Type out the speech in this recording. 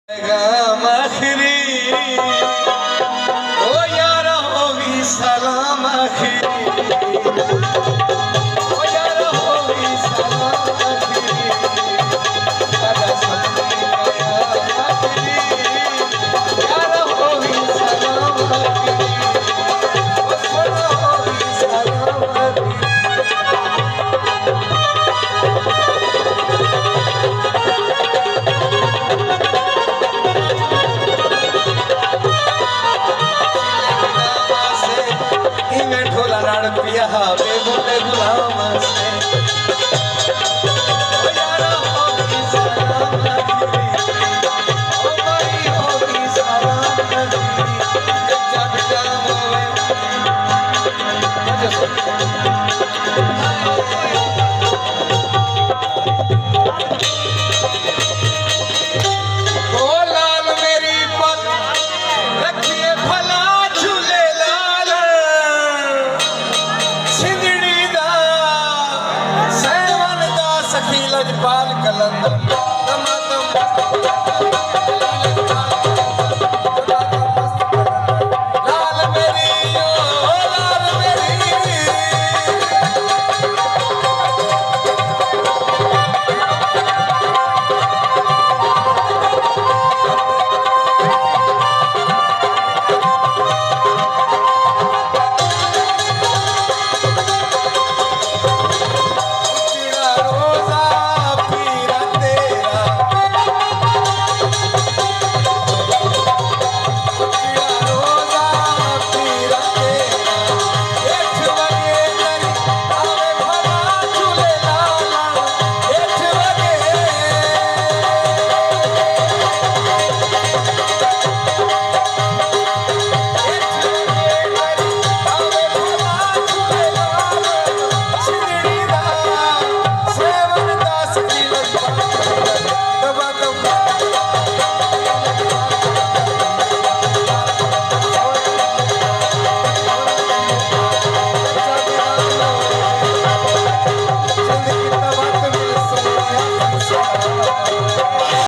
आखिरी ओ यार होगी सलाम आखिरी ओ यार होगी सलाम आखिरी दादा सबने गया आखिरी यार होगी सलाम आखिरी ओ सोना होगी सलाम आखिरी पिया बेगुने गुलाम से ओ यारा होगी सलाम आखिरी ओ भाई होगी सलाम आखिरी जब जाम होवे ओ लाल मेरी पग रखिए भला झूले लाल सखी लजपाल कलंदर